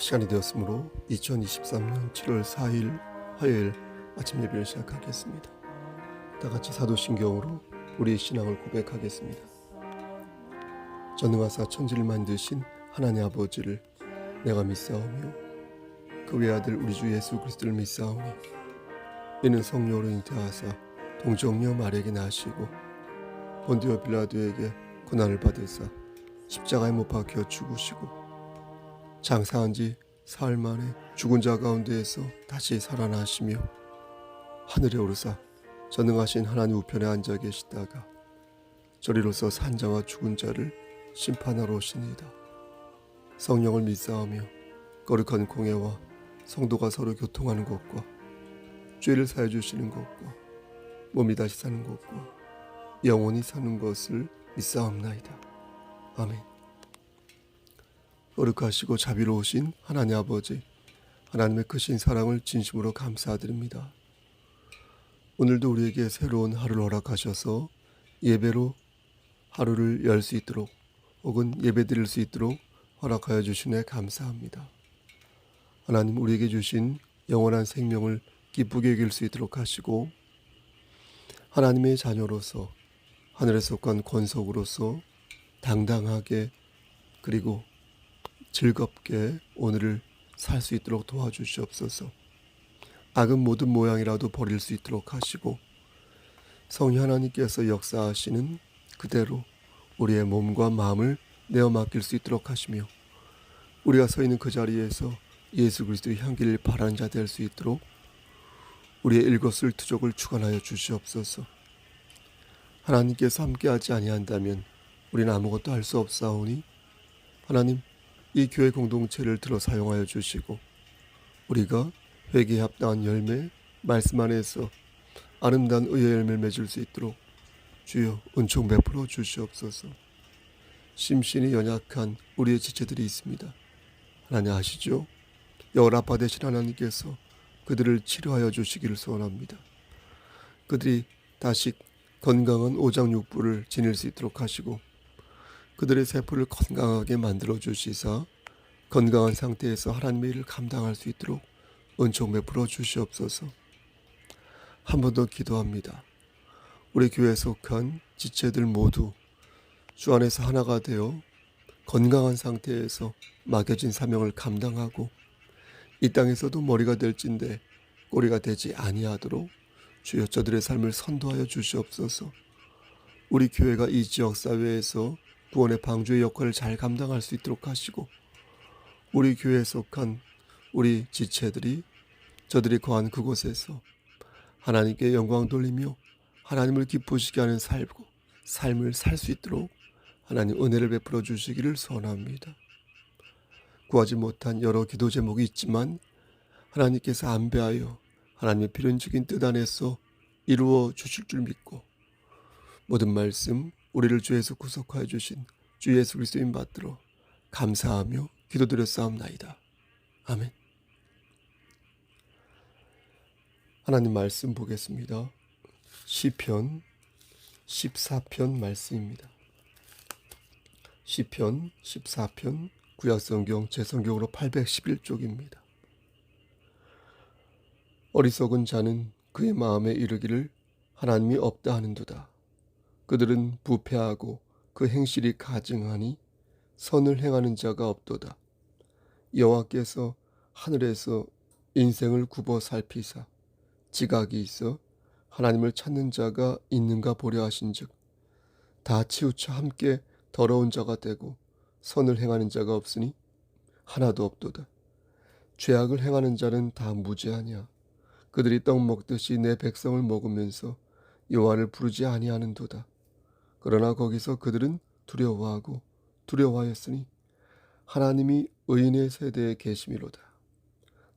시간이 되었으므로 2023년 7월 4일 화요일 아침 예배를 시작하겠습니다. 다같이 사도신경으로 우리의 신앙을 고백하겠습니다. 전능하사 천지를 만드신 하나님 아버지를 내가 믿사오며 그 외아들 우리 주 예수 그리스도를 믿사오니 이는 성령으로 잉태하사 동정녀 마리아에게 나시고 본디오 빌라도에게 고난을 받으사 십자가에 못 박혀 죽으시고 장사한 지 사흘 만에 죽은 자 가운데에서 다시 살아나시며 하늘에 오르사 전능하신 하나님 우편에 앉아 계시다가 저리로서 산자와 죽은 자를 심판하러 오시니이다. 성령을 믿사오며 거룩한 공예와 성도가 서로 교통하는 것과 죄를 사해 주시는 것과 몸이 다시 사는 것과 영원히 사는 것을 믿사옵나이다. 아멘. 거룩하시고 자비로우신 하나님 아버지, 하나님의 크신 사랑을 진심으로 감사드립니다. 오늘도 우리에게 새로운 하루를 허락하셔서 예배로 하루를 열 수 있도록 혹은 예배 드릴 수 있도록 허락하여 주시네 감사합니다. 하나님, 우리에게 주신 영원한 생명을 기쁘게 여길 수 있도록 하시고 하나님의 자녀로서 하늘에 속한 권속으로서 당당하게 그리고 즐겁게 오늘을 살 수 있도록 도와주시옵소서. 악은 모든 모양이라도 버릴 수 있도록 하시고 성령 하나님께서 역사하시는 그대로 우리의 몸과 마음을 내어 맡길 수 있도록 하시며 우리가 서 있는 그 자리에서 예수 그리스도의 향기를 바라는 자 될 수 있도록 우리의 일거수일투족을 주관하여 주시옵소서. 하나님께서 함께하지 아니한다면 우리는 아무것도 할 수 없사오니 하나님, 이 교회 공동체를 들어 사용하여 주시고 우리가 회개에 합당한 열매, 말씀 안에서 아름다운 의의 열매를 맺을 수 있도록 주여 은총 베풀어 주시옵소서. 심신이 연약한 우리의 지체들이 있습니다. 하나님 아시죠? 여호라파 되신 하나님께서 그들을 치료하여 주시기를 소원합니다. 그들이 다시 건강한 오장육부를 지닐 수 있도록 하시고 그들의 세포를 건강하게 만들어 주시사 건강한 상태에서 하나님의 일을 감당할 수 있도록 은총 베풀어 주시옵소서. 한 번 더 기도합니다. 우리 교회에 속한 지체들 모두 주 안에서 하나가 되어 건강한 상태에서 맡겨진 사명을 감당하고 이 땅에서도 머리가 될진데 꼬리가 되지 아니하도록 주여 저들의 삶을 선도하여 주시옵소서. 우리 교회가 이 지역사회에서 구원의 방주의 역할을 잘 감당할 수 있도록 하시고 우리 교회에 속한 우리 지체들이 저들이 거한 그곳에서 하나님께 영광 돌리며 하나님을 기쁘시게 하는 삶을 살 수 있도록 하나님 은혜를 베풀어 주시기를 소원합니다. 구하지 못한 여러 기도 제목이 있지만 하나님께서 안배하여 하나님의 필연적인 뜻 안에서 이루어 주실 줄 믿고 모든 말씀 우리를 주에서 구속하여 주신 주 예수 그리스도인 받들어 감사하며 기도드렸사옵나이다. 아멘. 하나님 말씀 보겠습니다. 시편 14편 말씀입니다. 시편 14편 구약성경 제성경으로 811쪽입니다. 어리석은 자는 그의 마음에 이르기를 하나님이 없다 하는도다. 그들은 부패하고 그 행실이 가증하니 선을 행하는 자가 없도다. 여호와께서 하늘에서 인생을 굽어 살피사 지각이 있어 하나님을 찾는 자가 있는가 보려 하신즉 다 치우쳐 함께 더러운 자가 되고 선을 행하는 자가 없으니 하나도 없도다. 죄악을 행하는 자는 다 무죄하냐. 그들이 떡 먹듯이 내 백성을 먹으면서 여호와를 부르지 아니하는도다. 그러나 거기서 그들은 두려워하고 두려워하였으니 하나님이 의인의 세대에 계심이로다.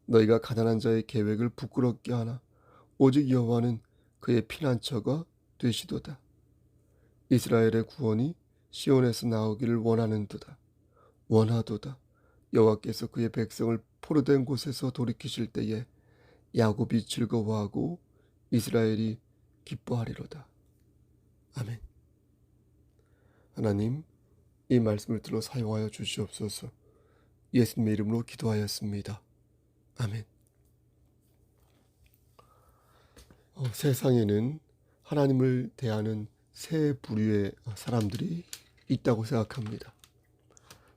너희가 가난한 자의 계획을 부끄럽게 하나 오직 여호와는 그의 피난처가 되시도다. 이스라엘의 구원이 시온에서 나오기를 원하는도다. 원하도다. 여호와께서 그의 백성을 포로된 곳에서 돌이키실 때에 야곱이 즐거워하고 이스라엘이 기뻐하리로다. 아멘. 하나님, 이 말씀을 들어 사용하여 주시옵소서. 예수님의 이름으로 기도하였습니다. 아멘. 세상에는 하나님을 대하는 세 부류의 사람들이 있다고 생각합니다.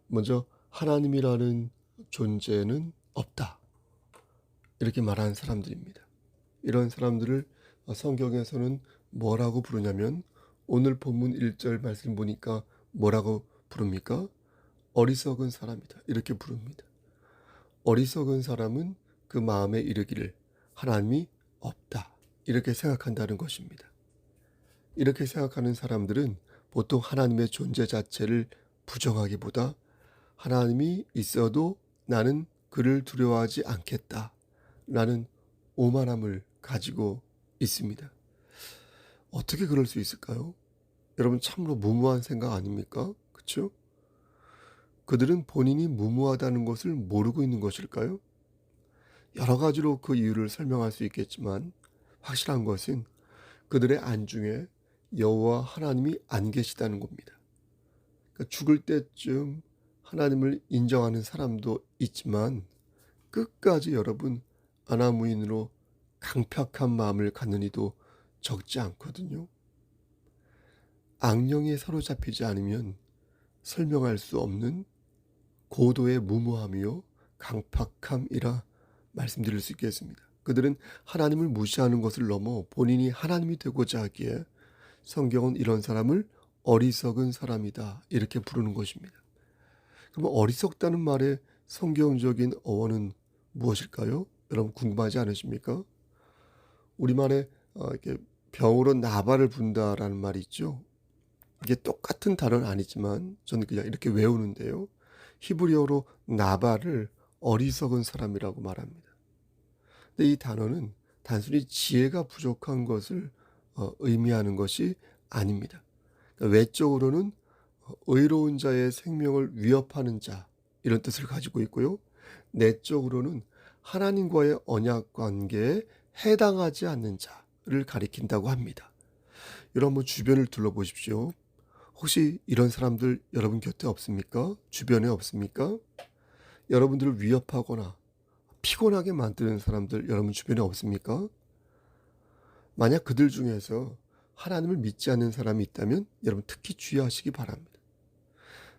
먼저 하나님이라는 존재는 없다, 이렇게 말하는 사람들입니다. 이런 사람들을 성경에서는 뭐라고 부르냐면, 오늘 본문 1절 말씀 보니까 뭐라고 부릅니까? 어리석은 사람이다, 이렇게 부릅니다. 어리석은 사람은 그 마음에 이르기를 하나님이 없다, 이렇게 생각한다는 것입니다. 이렇게 생각하는 사람들은 보통 하나님의 존재 자체를 부정하기보다 하나님이 있어도 나는 그를 두려워하지 않겠다 라는 오만함을 가지고 있습니다. 어떻게 그럴 수 있을까요? 여러분, 참으로 무모한 생각 아닙니까? 그렇죠? 그들은 본인이 무모하다는 것을 모르고 있는 것일까요? 여러 가지로 그 이유를 설명할 수 있겠지만 확실한 것은 그들의 안중에 여호와 하나님이 안 계시다는 겁니다. 그러니까 죽을 때쯤 하나님을 인정하는 사람도 있지만 끝까지 여러분 아나무인으로 강팍한 마음을 갖는 이도 적지 않거든요. 악령에 사로잡히지 않으면 설명할 수 없는 고도의 무모함이요 강팍함이라 말씀드릴 수 있겠습니다. 그들은 하나님을 무시하는 것을 넘어 본인이 하나님이 되고자 하기에 성경은 이런 사람을 어리석은 사람이다, 이렇게 부르는 것입니다. 그럼 어리석다는 말의 성경적인 어원은 무엇일까요? 여러분 궁금하지 않으십니까? 우리말에 이렇게 병으로 나발을 분다라는 말이 있죠. 이게 똑같은 단어는 아니지만 저는 그냥 이렇게 외우는데요. 히브리어로 나발을 어리석은 사람이라고 말합니다. 근데 이 단어는 단순히 지혜가 부족한 것을 의미하는 것이 아닙니다. 그러니까 외적으로는 의로운 자의 생명을 위협하는 자, 이런 뜻을 가지고 있고요. 내적으로는 하나님과의 언약 관계에 해당하지 않는 자를 가리킨다고 합니다. 여러분 주변을 둘러보십시오. 혹시 이런 사람들 여러분 곁에 없습니까? 주변에 없습니까? 여러분들을 위협하거나 피곤하게 만드는 사람들 여러분 주변에 없습니까? 만약 그들 중에서 하나님을 믿지 않는 사람이 있다면 여러분 특히 주의하시기 바랍니다.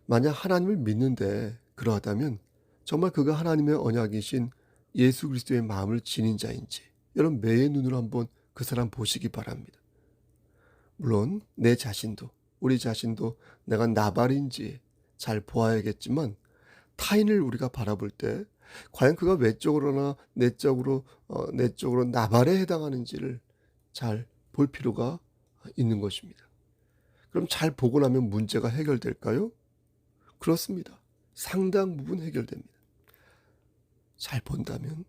만약 하나님을 믿는데 그러하다면 정말 그가 하나님의 언약이신 예수 그리스도의 마음을 지닌 자인지 여러분 매의 눈으로 한번 그 사람 보시기 바랍니다. 물론 내 자신도, 우리 자신도 내가 나발인지 잘 보아야겠지만 타인을 우리가 바라볼 때 과연 그가 외적으로나 내적으로 나발에 해당하는지를 잘 볼 필요가 있는 것입니다. 그럼 잘 보고 나면 문제가 해결될까요? 그렇습니다. 상당 부분 해결됩니다. 잘 본다면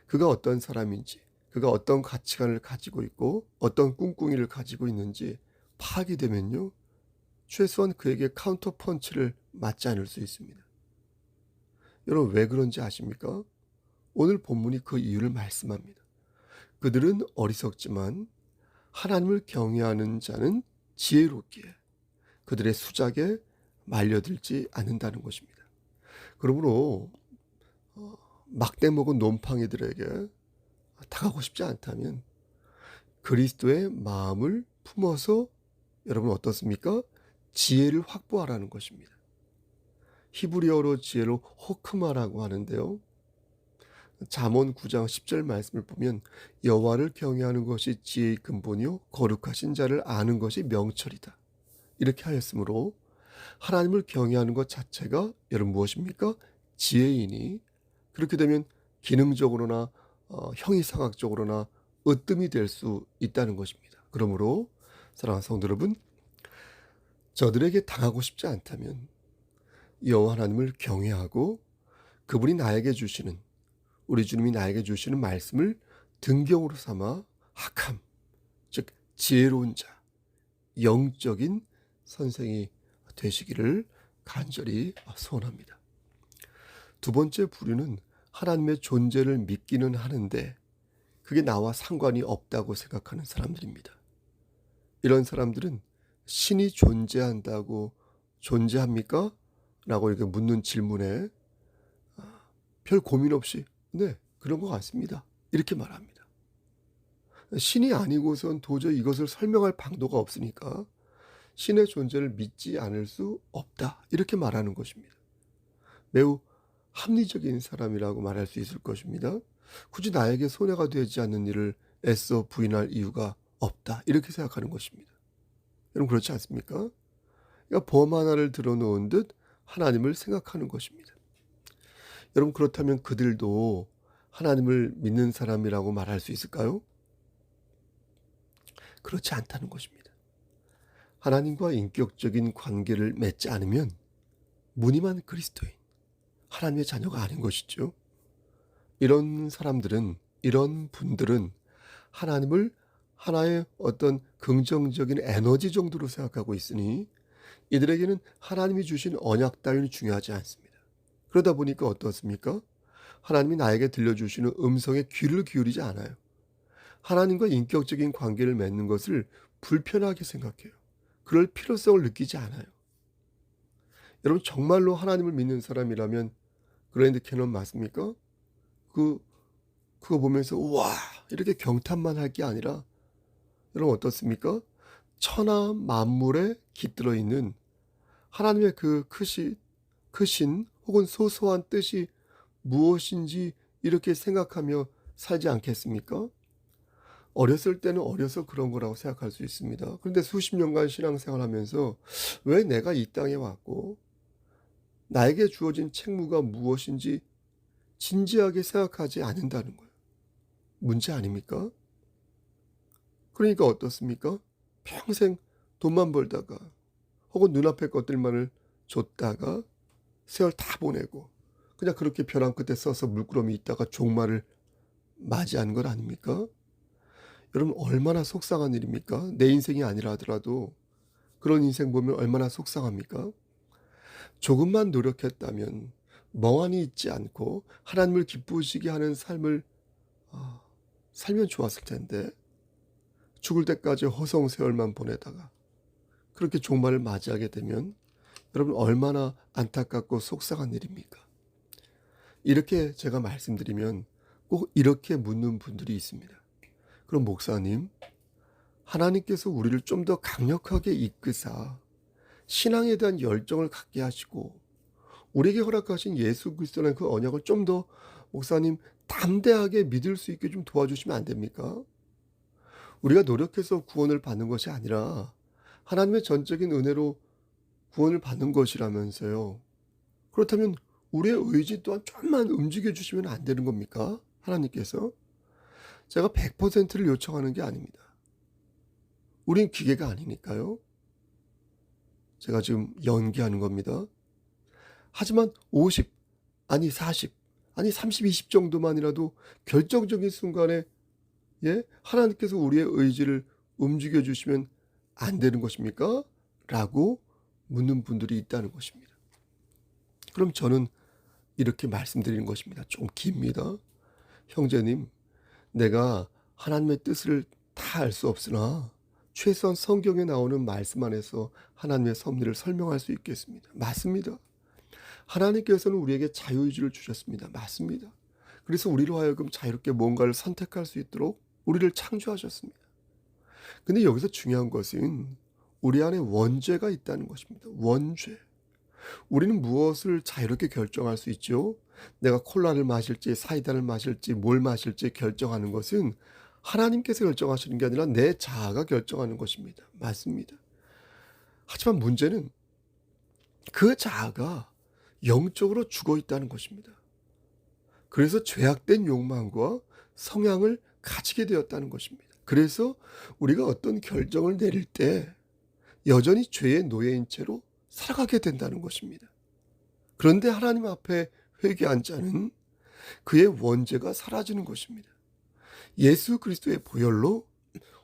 그가 어떤 사람인지, 그가 어떤 가치관을 가지고 있고 어떤 꿍꿍이를 가지고 있는지 파악이 되면요, 최소한 그에게 카운터 펀치를 맞지 않을 수 있습니다. 여러분 왜 그런지 아십니까? 오늘 본문이 그 이유를 말씀합니다. 그들은 어리석지만 하나님을 경외하는 자는 지혜롭기에 그들의 수작에 말려들지 않는다는 것입니다. 그러므로 막대 먹은 놈팡이들에게 당하고 싶지 않다면 그리스도의 마음을 품어서 여러분 어떻습니까? 지혜를 확보하라는 것입니다. 히브리어로 지혜로 호크마라고 하는데요. 잠언 9장 10절 말씀을 보면 여호와를 경외하는 것이 지혜의 근본이요 거룩하신 자를 아는 것이 명철이다, 이렇게 하였으므로 하나님을 경외하는 것 자체가 여러분 무엇입니까? 지혜이니 그렇게 되면 기능적으로나 형이상학적으로나 으뜸이 될 수 있다는 것입니다. 그러므로 사랑하는 성도 여러분, 저들에게 당하고 싶지 않다면 여호와 하나님을 경외하고 그분이 나에게 주시는, 우리 주님이 나에게 주시는 말씀을 등경으로 삼아 학함, 즉 지혜로운 자, 영적인 선생이 되시기를 간절히 소원합니다. 두 번째 부류는 하나님의 존재를 믿기는 하는데 그게 나와 상관이 없다고 생각하는 사람들입니다. 이런 사람들은 신이 존재한다고 존재합니까? 라고 이렇게 묻는 질문에 별 고민 없이 네, 그런 것 같습니다. 이렇게 말합니다. 신이 아니고선 도저히 이것을 설명할 방도가 없으니까 신의 존재를 믿지 않을 수 없다. 이렇게 말하는 것입니다. 매우 합리적인 사람이라고 말할 수 있을 것입니다. 굳이 나에게 손해가 되지 않는 일을 애써 부인할 이유가 없다. 이렇게 생각하는 것입니다. 여러분 그렇지 않습니까? 그러니까 범 하나를 들어놓은 듯 하나님을 생각하는 것입니다. 여러분 그렇다면 그들도 하나님을 믿는 사람이라고 말할 수 있을까요? 그렇지 않다는 것입니다. 하나님과 인격적인 관계를 맺지 않으면 무늬만 그리스도인, 하나님의 자녀가 아닌 것이죠. 이런 사람들은, 이런 분들은 하나님을 하나의 어떤 긍정적인 에너지 정도로 생각하고 있으니 이들에게는 하나님이 주신 언약 따위는 중요하지 않습니다. 그러다 보니까 어떻습니까? 하나님이 나에게 들려주시는 음성에 귀를 기울이지 않아요. 하나님과 인격적인 관계를 맺는 것을 불편하게 생각해요. 그럴 필요성을 느끼지 않아요. 여러분 정말로 하나님을 믿는 사람이라면 그랜드 캐넌 맞습니까? 그거 보면서 와 이렇게 경탄만 할 게 아니라 여러분 어떻습니까? 천하 만물에 깃들어 있는 하나님의 그 크신 혹은 소소한 뜻이 무엇인지 이렇게 생각하며 살지 않겠습니까? 어렸을 때는 어려서 그런 거라고 생각할 수 있습니다. 그런데 수십 년간 신앙생활하면서 왜 내가 이 땅에 왔고 나에게 주어진 책무가 무엇인지 진지하게 생각하지 않는다는 거예요. 문제 아닙니까? 그러니까 어떻습니까? 평생 돈만 벌다가 혹은 눈앞의 것들만을 줬다가 세월 다 보내고 그냥 그렇게 벼랑 끝에 서서 물끄러미 있다가 종말을 맞이하는 것 아닙니까? 여러분 얼마나 속상한 일입니까? 내 인생이 아니라 하더라도 그런 인생 보면 얼마나 속상합니까? 조금만 노력했다면 멍하니 있지 않고 하나님을 기쁘시게 하는 삶을 살면 좋았을 텐데 죽을 때까지 허송세월만 보내다가 그렇게 종말을 맞이하게 되면 여러분 얼마나 안타깝고 속상한 일입니까? 이렇게 제가 말씀드리면 꼭 이렇게 묻는 분들이 있습니다. 그럼 목사님, 하나님께서 우리를 좀 더 강력하게 이끄사 신앙에 대한 열정을 갖게 하시고 우리에게 허락하신 예수 그리스도라는 그 언약을 좀 더 목사님 담대하게 믿을 수 있게 좀 도와주시면 안 됩니까? 우리가 노력해서 구원을 받는 것이 아니라 하나님의 전적인 은혜로 구원을 받는 것이라면서요. 그렇다면 우리의 의지 또한 좀만 움직여 주시면 안 되는 겁니까? 하나님께서. 제가 100%를 요청하는 게 아닙니다. 우린 기계가 아니니까요. 제가 지금 연기하는 겁니다. 하지만 50, 아니 40, 아니 30, 20 정도만이라도 결정적인 순간에 하나님께서 우리의 의지를 움직여 주시면 안 되는 것입니까? 라고 묻는 분들이 있다는 것입니다. 그럼 저는 이렇게 말씀드리는 것입니다. 좀 깁니다. 형제님, 내가 하나님의 뜻을 다 알 수 없으나 최소한 성경에 나오는 말씀 안에서 하나님의 섭리를 설명할 수 있겠습니다. 맞습니다. 하나님께서는 우리에게 자유의지를 주셨습니다. 맞습니다. 그래서 우리로 하여금 자유롭게 뭔가를 선택할 수 있도록 우리를 창조하셨습니다. 근데 여기서 중요한 것은 우리 안에 원죄가 있다는 것입니다. 원죄. 우리는 무엇을 자유롭게 결정할 수 있죠? 내가 콜라를 마실지 사이다를 마실지 뭘 마실지 결정하는 것은 하나님께서 결정하시는 게 아니라 내 자아가 결정하는 것입니다. 맞습니다. 하지만 문제는 그 자아가 영적으로 죽어 있다는 것입니다. 그래서 죄악된 욕망과 성향을 가지게 되었다는 것입니다. 그래서 우리가 어떤 결정을 내릴 때 여전히 죄의 노예인 채로 살아가게 된다는 것입니다. 그런데 하나님 앞에 회개한 자는 그의 원죄가 사라지는 것입니다. 예수 그리스도의 보혈로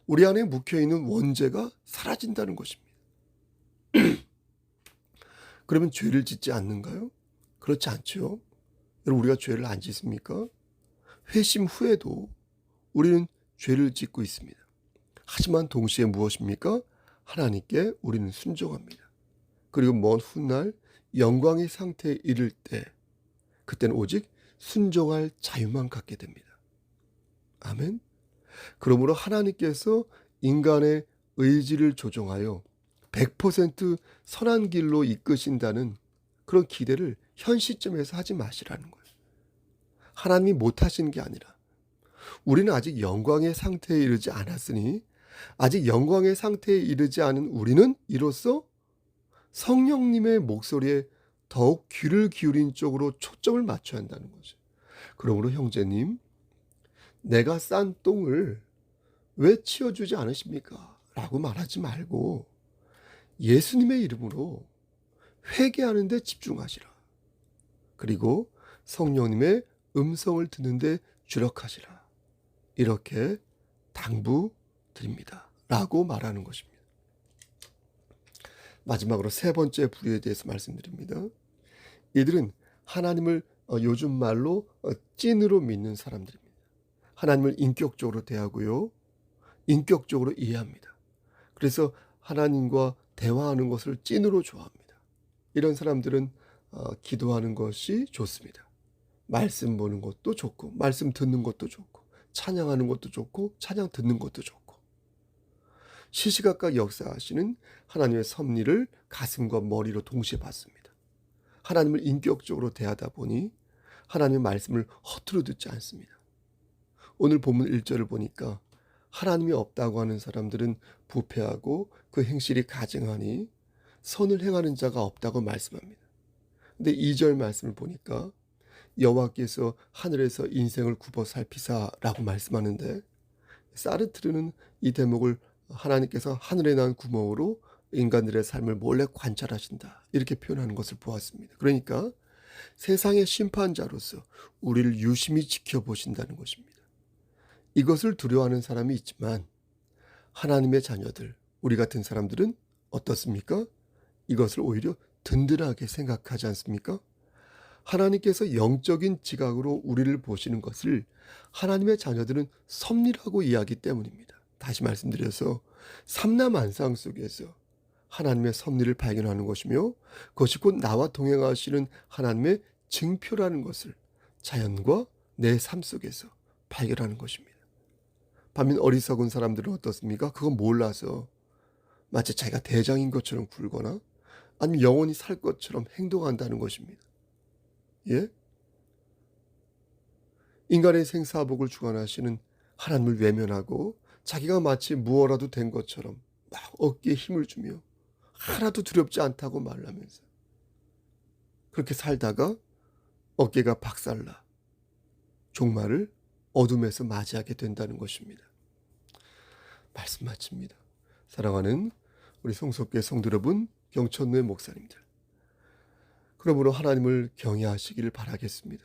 우리 안에 묵혀있는 원죄가 사라진다는 것입니다. 그러면 죄를 짓지 않는가요? 그렇지 않죠. 여러분 우리가 죄를 안 짓습니까? 회심 후에도 우리는 죄를 짓고 있습니다. 하지만 동시에 무엇입니까? 하나님께 우리는 순종합니다. 그리고 먼 훗날 영광의 상태에 이를 때 그때는 오직 순종할 자유만 갖게 됩니다. 아멘. 그러므로 하나님께서 인간의 의지를 조종하여 100% 선한 길로 이끄신다는 그런 기대를 현 시점에서 하지 마시라는 거예요. 하나님이 못하시는 게 아니라 우리는 아직 영광의 상태에 이르지 않았으니, 아직 영광의 상태에 이르지 않은 우리는 이로써 성령님의 목소리에 더욱 귀를 기울인 쪽으로 초점을 맞춰야 한다는 거죠. 그러므로 형제님, 내가 싼 똥을 왜 치워주지 않으십니까? 라고 말하지 말고 예수님의 이름으로 회개하는 데 집중하시라. 그리고 성령님의 음성을 듣는데 주력하시라. 이렇게 당부드립니다. 라고 말하는 것입니다. 마지막으로 세 번째 부류에 대해서 말씀드립니다. 이들은 하나님을 요즘 말로 찐으로 믿는 사람들입니다. 하나님을 인격적으로 대하고요, 인격적으로 이해합니다. 그래서 하나님과 대화하는 것을 찐으로 좋아합니다. 이런 사람들은 기도하는 것이 좋습니다. 말씀 보는 것도 좋고, 말씀 듣는 것도 좋고, 찬양하는 것도 좋고, 찬양 듣는 것도 좋고, 시시각각 역사하시는 하나님의 섭리를 가슴과 머리로 동시에 받습니다. 하나님을 인격적으로 대하다 보니 하나님의 말씀을 허투루 듣지 않습니다. 오늘 본문 1절을 보니까 하나님이 없다고 하는 사람들은 부패하고 그 행실이 가증하니 선을 행하는 자가 없다고 말씀합니다. 근데 2절 말씀을 보니까 여호와께서 하늘에서 인생을 굽어 살피사라고 말씀하는데, 사르트르는 이 대목을 하나님께서 하늘에 난 구멍으로 인간들의 삶을 몰래 관찰하신다, 이렇게 표현하는 것을 보았습니다. 그러니까 세상의 심판자로서 우리를 유심히 지켜보신다는 것입니다. 이것을 두려워하는 사람이 있지만 하나님의 자녀들, 우리 같은 사람들은 어떻습니까? 이것을 오히려 든든하게 생각하지 않습니까? 하나님께서 영적인 지각으로 우리를 보시는 것을 하나님의 자녀들은 섭리라고 이해하기 때문입니다. 다시 말씀드려서 삼라만상 속에서 하나님의 섭리를 발견하는 것이며, 그것이 곧 나와 동행하시는 하나님의 증표라는 것을 자연과 내 삶 속에서 발견하는 것입니다. 반면 어리석은 사람들은 어떻습니까? 그건 몰라서 마치 자기가 대장인 것처럼 굴거나 아니면 영원히 살 것처럼 행동한다는 것입니다. 예? 인간의 생사복을 주관하시는 하나님을 외면하고 자기가 마치 무엇라도 된 것처럼 막 어깨에 힘을 주며 하나도 두렵지 않다고 말하면서 그렇게 살다가 어깨가 박살나 종말을 어둠에서 맞이하게 된다는 것입니다. 말씀 마칩니다. 사랑하는 우리 성속교회 성도 여러분, 경천루의 목사님들, 그러므로 하나님을 경외하시기를 바라겠습니다.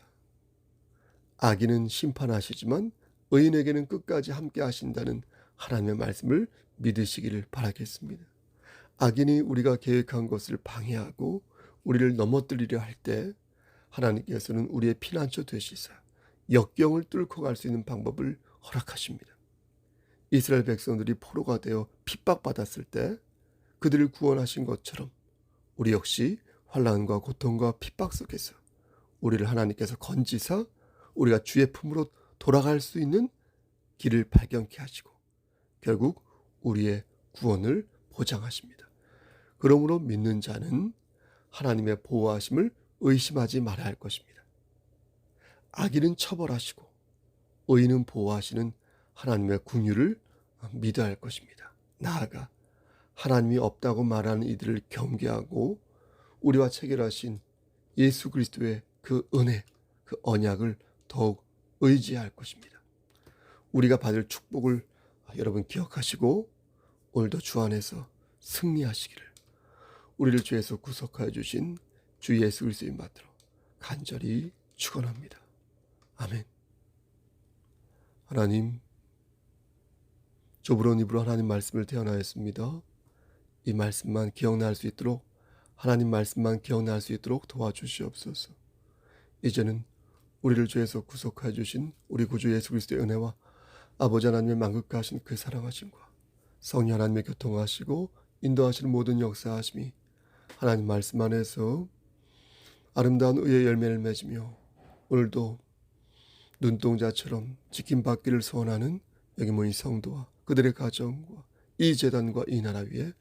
악인은 심판하시지만 의인에게는 끝까지 함께 하신다는 하나님의 말씀을 믿으시기를 바라겠습니다. 악인이 우리가 계획한 것을 방해하고 우리를 넘어뜨리려 할 때 하나님께서는 우리의 피난처 되시사 역경을 뚫고 갈 수 있는 방법을 허락하십니다. 이스라엘 백성들이 포로가 되어 핍박받았을 때 그들을 구원하신 것처럼 우리 역시 환난과 고통과 핍박 속에서 우리를 하나님께서 건지사 우리가 주의 품으로 돌아갈 수 있는 길을 발견케 하시고 결국 우리의 구원을 보장하십니다. 그러므로 믿는 자는 하나님의 보호하심을 의심하지 말아야 할 것입니다. 악인은 처벌하시고 의인은 보호하시는 하나님의 긍휼을 믿어야 할 것입니다. 나아가 하나님이 없다고 말하는 이들을 경계하고 우리와 체결하신 예수 그리스도의 그 은혜, 그 언약을 더욱 의지해야 할 것입니다. 우리가 받을 축복을 여러분 기억하시고 오늘도 주 안에서 승리하시기를 우리를 죄에서 구속하여 주신 주 예수 그리스도의 이름으로 간절히 축원합니다. 아멘. 하나님, 좁은 입으로 하나님 말씀을 대언하였습니다. 이 말씀만 기억날 수 있도록, 하나님 말씀만 기억날 수 있도록 도와주시옵소서. 이제는 우리를 죄에서 구속하여 주신 우리 구주 예수 그리스도의 은혜와 아버지 하나님의 만극하신 그 사랑하심과 성령 하나님의 교통하시고 인도하시는 모든 역사하심이 하나님 말씀 안에서 아름다운 의의 열매를 맺으며 오늘도 눈동자처럼 지킴받기를 소원하는 여기 모인 성도와 그들의 가정과 이 재단과 이 나라 위에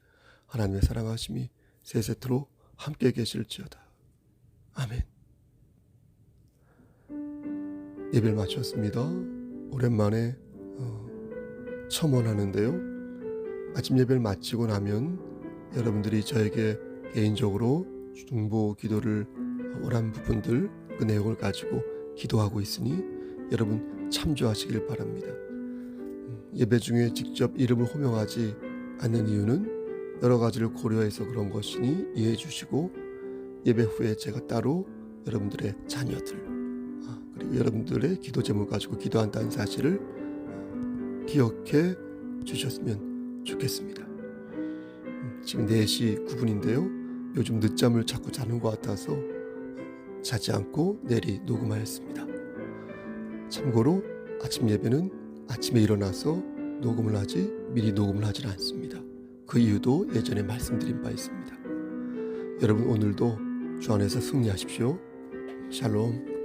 하나님의 사랑하심이 세세토록 함께 계실지어다. 아멘. 예배를 마쳤습니다. 오랜만에 첨언하는데요. 아침 예배를 마치고 나면 여러분들이 저에게 개인적으로 중보 기도를 원한 부분들 그 내용을 가지고 기도하고 있으니 여러분 참조하시길 바랍니다. 예배 중에 직접 이름을 호명하지 않는 이유는 여러 가지를 고려해서 그런 것이니 이해해 주시고, 예배 후에 제가 따로 여러분들의 자녀들 그리고 여러분들의 기도 제목을 가지고 기도한다는 사실을 기억해 주셨으면 좋겠습니다. 지금 4시 9분인데요. 요즘 늦잠을 자꾸 자는 것 같아서 자지 않고 내리 녹음하였습니다. 참고로 아침 예배는 아침에 일어나서 녹음을 하지 미리 녹음을 하지 않습니다. 그 이유도 예전에 말씀드린 바 있습니다. 여러분 오늘도 주 안에서 승리하십시오. 샬롬.